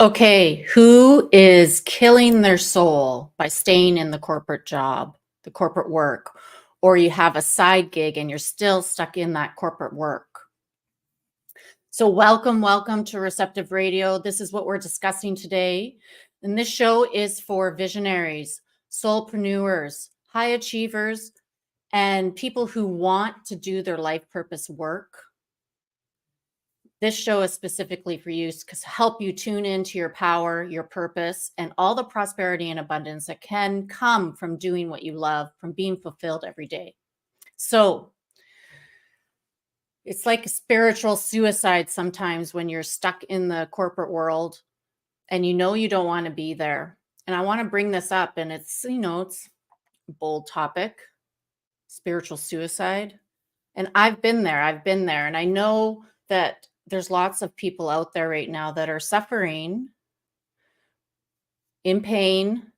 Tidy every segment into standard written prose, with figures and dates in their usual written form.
Okay, who is killing their soul by staying in the corporate job, the corporate work, or you have a side gig and you're still stuck in that corporate work? So welcome to Receptive Radio. This is what we're discussing today. And this show is for visionaries, soulpreneurs, high achievers, and people who want to do their life purpose work. This show is specifically for you to help you tune into your power, your purpose, and all the prosperity and abundance that can come from doing what you love, from being fulfilled every day. So it's like a spiritual suicide sometimes when you're stuck in the corporate world and you know you don't want to be there. And I want to bring this up, and it's a bold topic, spiritual suicide. And I've been there, and I know that there's lots of people out there right now that are suffering, in pain,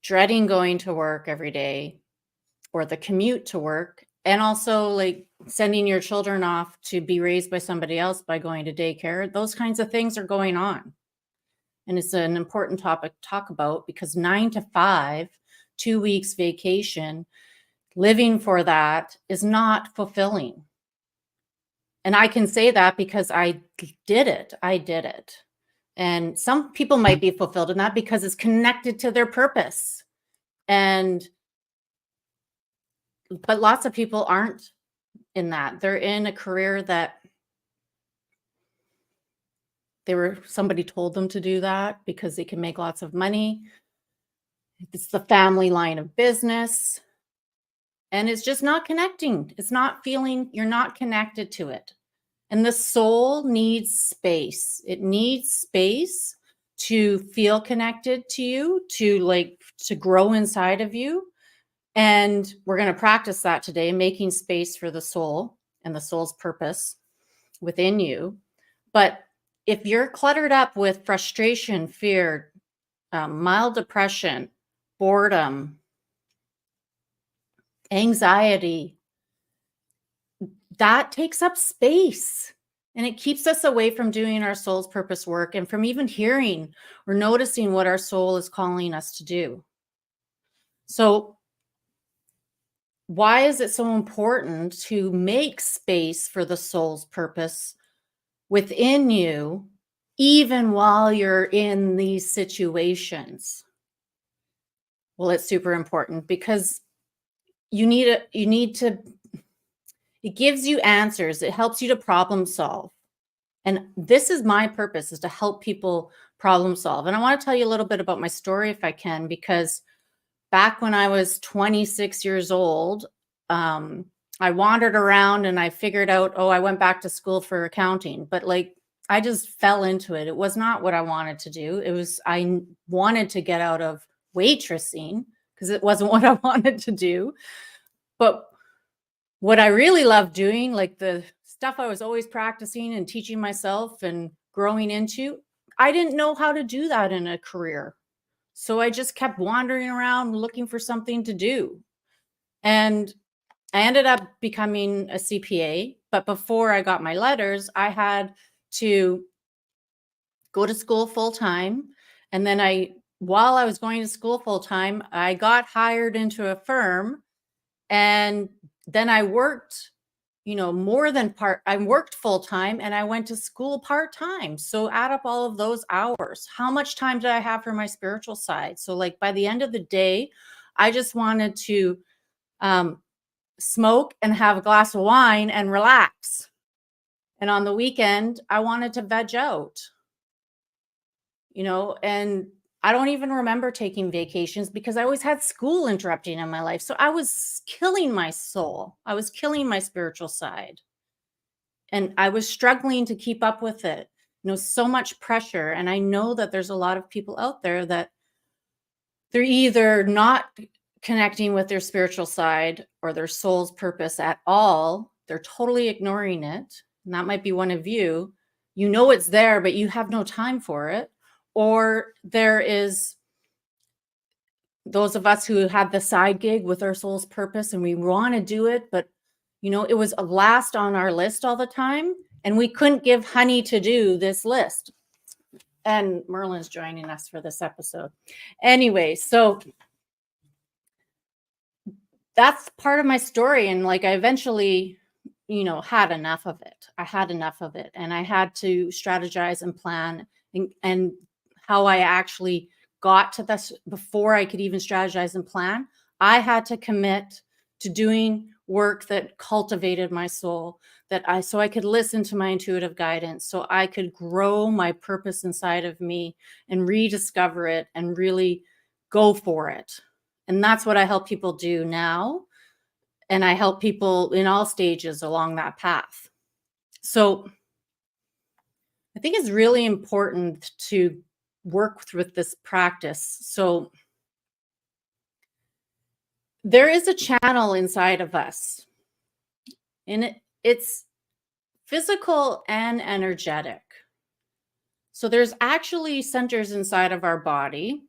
dreading going to work every day or the commute to work, and also like sending your children off to be raised by somebody else by going to daycare. Those kinds of things are going on. And it's an important topic to talk about because 9 to 5, 2 weeks vacation, living for that is not fulfilling. And I can say that because I did it. And some people might be fulfilled in that because it's connected to their purpose. But lots of people aren't in that. They're in a career that somebody told them to do that because they can make lots of money. It's the family line of business. And it's just not connecting. It's not feeling, you're not connected to it. And the soul needs space. It needs space to feel connected to you, to grow inside of you. And we're going to practice that today, making space for the soul and the soul's purpose within you. But if you're cluttered up with frustration, fear, mild depression, boredom, anxiety, that takes up space, and it keeps us away from doing our soul's purpose work and from even hearing or noticing what our soul is calling us to do. So why is it so important to make space for the soul's purpose within you, even while you're in these situations? Well, it's super important because it gives you answers. It helps you to problem solve. And this is my purpose, is to help people problem solve. And I want to tell you a little bit about my story if I can, because back when I was 26 years old, I wandered around and I figured out, I went back to school for accounting, but I just fell into it. It was not what I wanted to do. I wanted to get out of waitressing because it wasn't what I wanted to do. But what I really loved doing, like the stuff I was always practicing and teaching myself and growing into, I didn't know how to do that in a career. So I just kept wandering around looking for something to do. And I ended up becoming a CPA. But before I got my letters, I had to go to school full time. And then while I was going to school full time, I got hired into a firm. And then I worked, I worked full time and I went to school part time. So add up all of those hours. How much time did I have for my spiritual side? So by the end of the day, I just wanted to smoke and have a glass of wine and relax. And on the weekend, I wanted to veg out, and I don't even remember taking vacations because I always had school interrupting in my life. So I was killing my soul. I was killing my spiritual side. And I was struggling to keep up with it. So much pressure. And I know that there's a lot of people out there that they're either not connecting with their spiritual side or their soul's purpose at all. They're totally ignoring it. And that might be one of you. You know it's there, but you have no time for it. Or there is those of us who had the side gig with our soul's purpose and we want to do it, but it was last on our list all the time and we couldn't give honey to do this list. And Merlin's joining us for this episode. Anyway, so that's part of my story. And like, I eventually, had enough of it. I had enough of it. And I had to strategize and plan, and how I actually got to this before I could even strategize and plan. I had to commit to doing work that cultivated my soul, so I could listen to my intuitive guidance, so I could grow my purpose inside of me and rediscover it and really go for it. And that's what I help people do now. And I help people in all stages along that path. So I think it's really important to work with this practice. So there is a channel inside of us, and it's physical and energetic. So there's actually centers inside of our body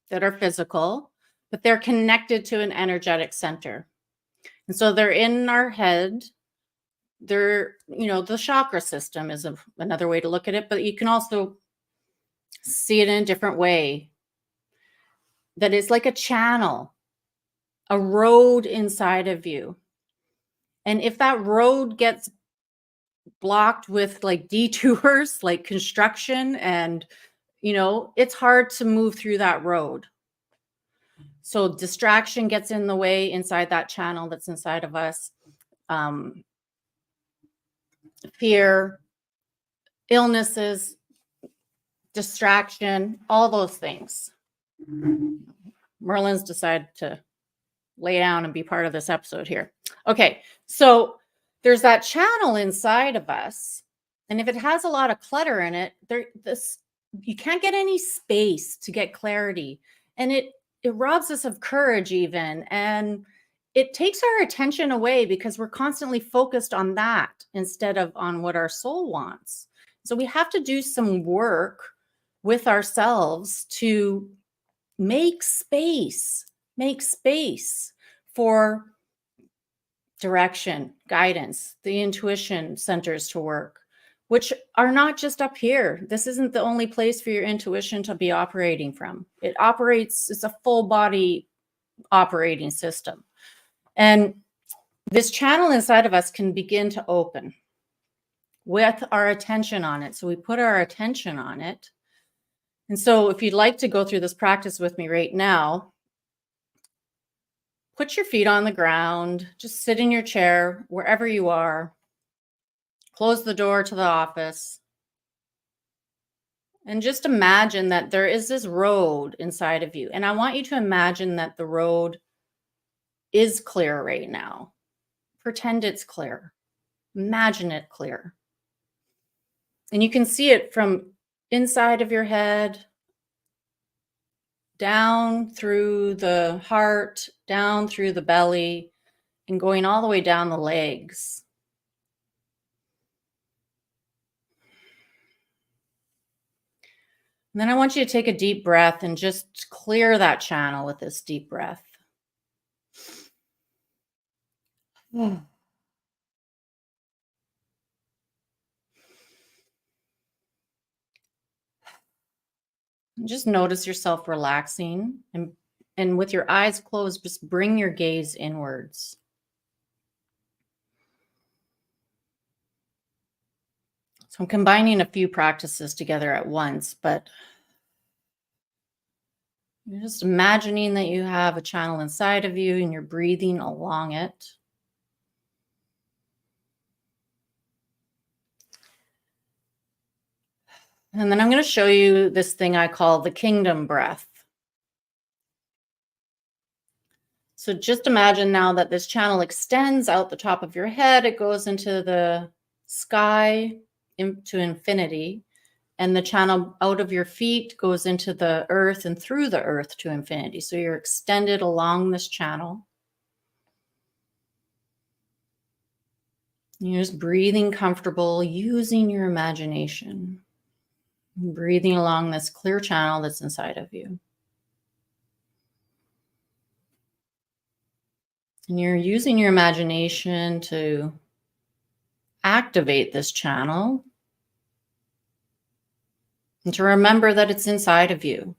that are physical, but they're connected to an energetic center. And so they're in our head. They're, the chakra system is another way to look at it, but you can also see it in a different way. That is like a channel, a road inside of you. And if that road gets blocked with like detours, like construction, and, it's hard to move through that road. So distraction gets in the way inside that channel that's inside of us. Fear, illnesses, distraction, all those things. Merlin's decided to lay down and be part of this episode here. Okay, so there's that channel inside of us, and if it has a lot of clutter in it, you can't get any space to get clarity, and it robs us of courage even, and it takes our attention away because we're constantly focused on that instead of on what our soul wants. So we have to do some work with ourselves to make space for direction, guidance, the intuition centers to work, which are not just up here. This isn't the only place for your intuition to be operating from. It's a full body operating system. And this channel inside of us can begin to open with our attention on it. So we put our attention on it. And so if you'd like to go through this practice with me right now, put your feet on the ground, just sit in your chair, wherever you are, close the door to the office, and just imagine that there is this road inside of you. And I want you to imagine that the road is clear right now. Pretend it's clear. Imagine it clear. And you can see it from inside of your head, down through the heart, down through the belly, and going all the way down the legs. And then I want you to take a deep breath and just clear that channel with this deep breath. Just notice yourself relaxing, and with your eyes closed, just bring your gaze inwards. So I'm combining a few practices together at once, but you're just imagining that you have a channel inside of you and you're breathing along it. And then I'm going to show you this thing I call the kingdom breath. So just imagine now that this channel extends out the top of your head. It goes into the sky, into infinity. And the channel out of your feet goes into the earth and through the earth to infinity. So you're extended along this channel. You're just breathing comfortable, using your imagination. Breathing along this clear channel that's inside of you. And you're using your imagination to activate this channel And to remember that it's inside of you.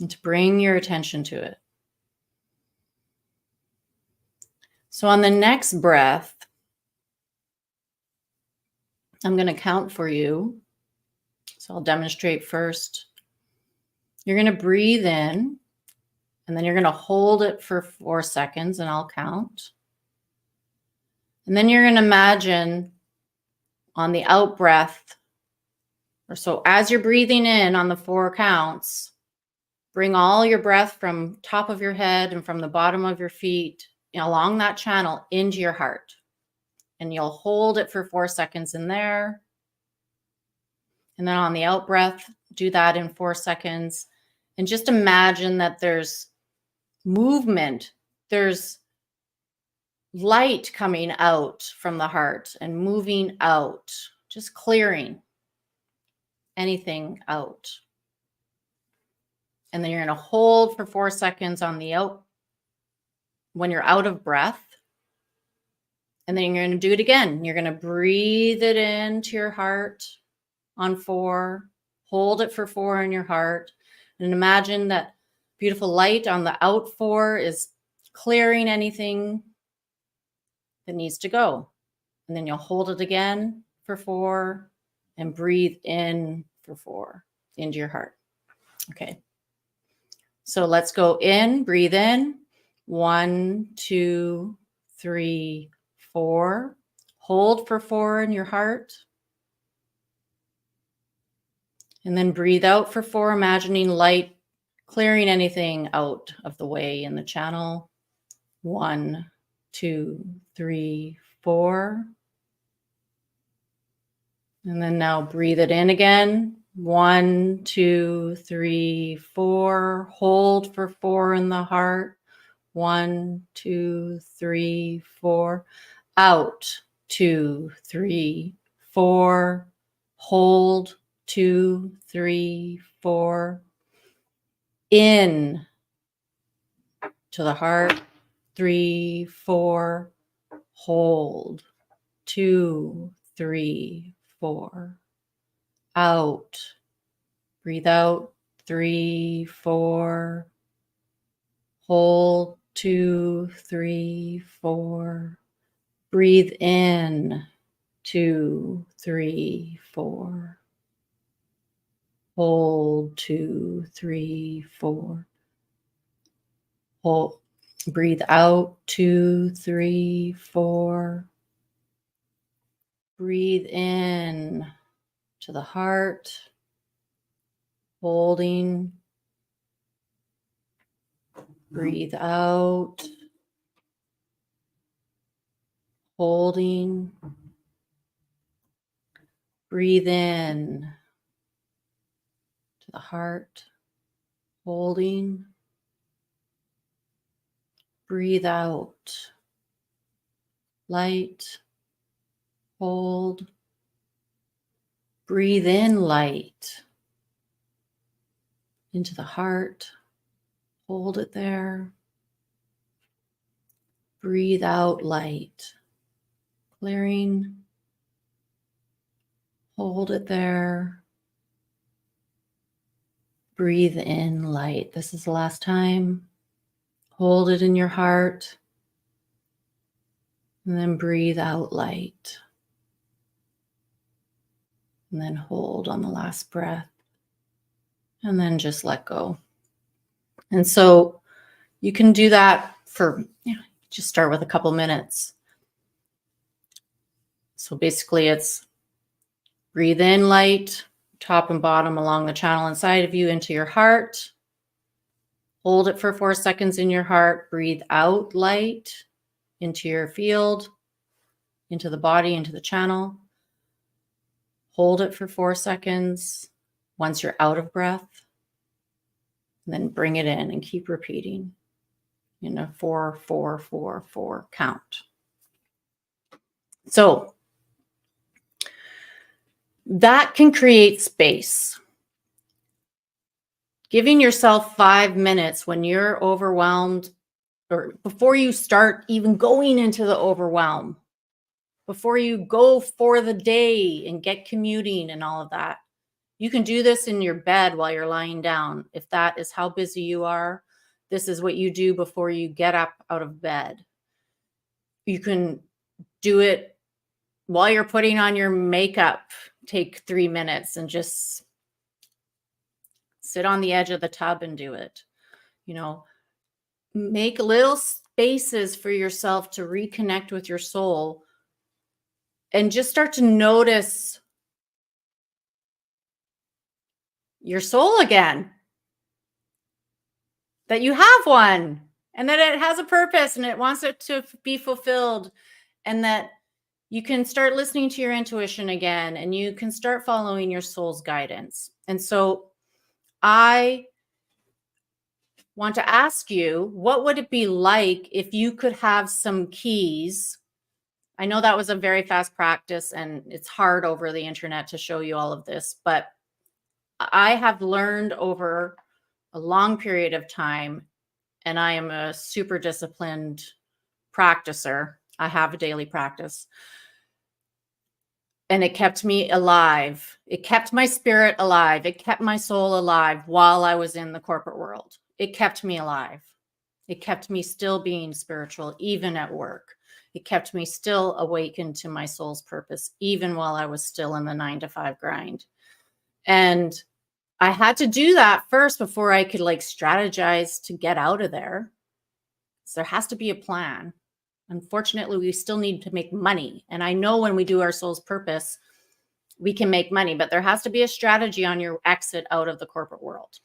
And to bring your attention to it. So on the next breath, I'm going to count for you. So I'll demonstrate first. You're going to breathe in, and then you're going to hold it for 4 seconds, and I'll count. And then you're going to imagine on the out breath, or so as you're breathing in on the 4 counts, bring all your breath from top of your head and from the bottom of your feet along that channel into your heart. And you'll hold it for 4 seconds in there. And then on the out breath, do that in 4 seconds. And just imagine that there's movement. There's light coming out from the heart and moving out, just clearing anything out. And then you're going to hold for 4 seconds on the out when you're out of breath. And then you're going to do it again. You're going to breathe it into your heart on 4. Hold it for 4 in your heart. And imagine that beautiful light on the out 4 is clearing anything that needs to go. And then you'll hold it again for 4 and breathe in for 4 into your heart. Okay. So let's go in, breathe in. 1, 2, 3, 4. Hold for 4 in your heart. And then breathe out for 4, imagining light clearing anything out of the way in the channel. 1, 2, 3, 4. And then now breathe it in again. 1, 2, 3, 4. Hold for 4 in the heart. 1, 2, 3, 4. Out. 2, 3, 4. Hold. 2, 3, 4. In to the heart. 3, 4. Hold. 2, 3, 4. Out. Breathe out. 3, 4. Hold. 2, 3, 4. Breathe in. 2, 3, 4. Hold. 2, 3, 4. Hold. Breathe out. 2, 3, 4. Breathe in to the heart. Holding. Breathe out. Holding. Breathe in to the heart. Holding. Breathe out. Light. Hold. Breathe in light into the heart. Hold it there. Breathe out light. Clearing. Hold it there. Breathe in light. This is the last time. Hold it in your heart. And then breathe out light. And then hold on the last breath. And then just let go. And so you can do that for, just start with a couple minutes. So basically it's breathe in light, top and bottom along the channel inside of you into your heart. Hold it for 4 seconds in your heart. Breathe out light into your field, into the body, into the channel. Hold it for 4 seconds once you're out of breath. And then bring it in and keep repeating in a 4, 4, 4, 4 count. So that can create space. Giving yourself 5 minutes when you're overwhelmed, or before you start even going into the overwhelm, before you go for the day and get commuting and all of that, You can do this in your bed while you're lying down. If that is how busy you are, this is what you do before you get up out of bed. You can do it while you're putting on your makeup. Take 3 minutes and just sit on the edge of the tub and do it. You know, make little spaces for yourself to reconnect with your soul and just start to notice your soul again. That you have one and that it has a purpose and it wants it to be fulfilled, and that you can start listening to your intuition again and you can start following your soul's guidance. And so I want to ask you, what would it be like if you could have some keys? I know that was a very fast practice and it's hard over the internet to show you all of this, but I have learned over a long period of time, and I am a super disciplined practicer. I have a daily practice. And it kept me alive. It kept my spirit alive. It kept my soul alive while I was in the corporate world. It kept me alive. It kept me still being spiritual, even at work. It kept me still awakened to my soul's purpose, even while I was still in the 9-to-5 grind. And I had to do that first before I could strategize to get out of there. So there has to be a plan. Unfortunately, we still need to make money. And I know when we do our soul's purpose, we can make money, but there has to be a strategy on your exit out of the corporate world,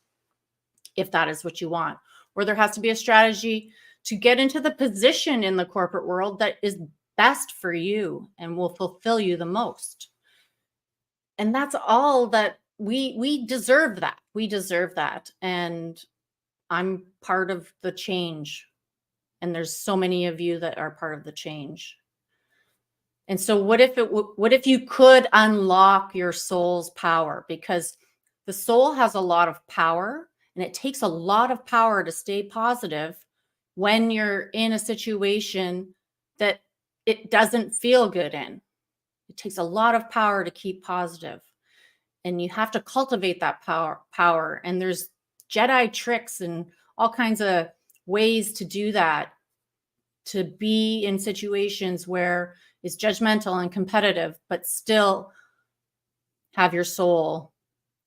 if that is what you want. Or there has to be a strategy to get into the position in the corporate world that is best for you and will fulfill you the most. And that's all that we deserve that. We deserve that. And I'm part of the change. And there's so many of you that are part of the change. And so what if you could unlock your soul's power? Because the soul has a lot of power, and it takes a lot of power to stay positive when you're in a situation that it doesn't feel good in. It takes a lot of power to keep positive. And you have to cultivate that power. And there's Jedi tricks and all kinds of ways to do that, to be in situations where it's judgmental and competitive, but still have your soul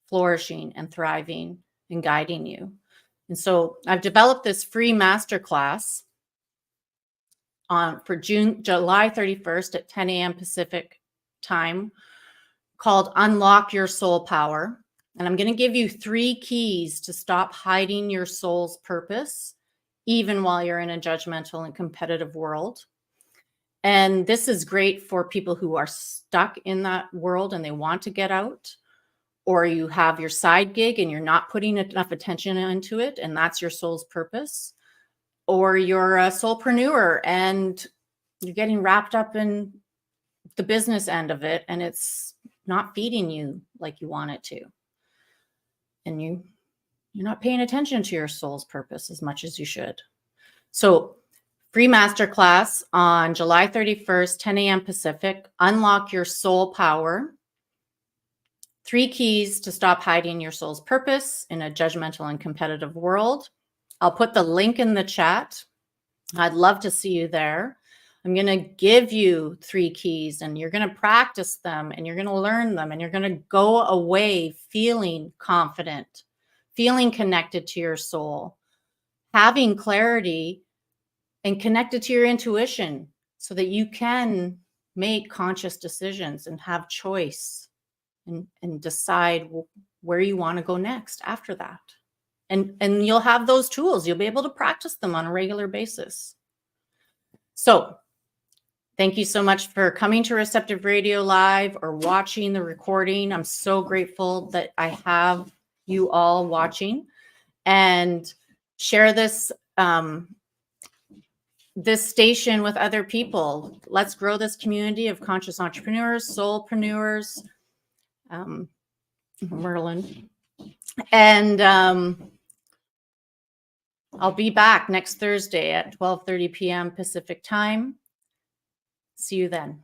flourishing and thriving and guiding you. And so I've developed this free masterclass for July 31st at 10 a.m. Pacific time, called Unlock Your Soul Power. And I'm going to give you 3 keys to stop hiding your soul's purpose, even while you're in a judgmental and competitive world. And this is great for people who are stuck in that world and they want to get out, or you have your side gig and you're not putting enough attention into it, and that's your soul's purpose, or you're a soulpreneur and you're getting wrapped up in the business end of it and it's not feeding you like you want it to. And you're not paying attention to your soul's purpose as much as you should. So free masterclass on July 31st, 10 a.m. Pacific, Unlock Your Soul Power. 3 keys to stop hiding your soul's purpose in a judgmental and competitive world. I'll put the link in the chat. I'd love to see you there. I'm going to give you 3 keys and you're going to practice them and you're going to learn them and you're going to go away feeling confident, feeling connected to your soul, having clarity and connected to your intuition so that you can make conscious decisions and have choice and decide where you want to go next after that. And you'll have those tools. You'll be able to practice them on a regular basis. So thank you so much for coming to Receptive Radio Live or watching the recording. I'm so grateful that I have you all watching, and share this this station with other people. Let's grow this community of conscious entrepreneurs, soulpreneurs, Merlin. And I'll be back next Thursday at 12:30 p.m. Pacific time. See you then.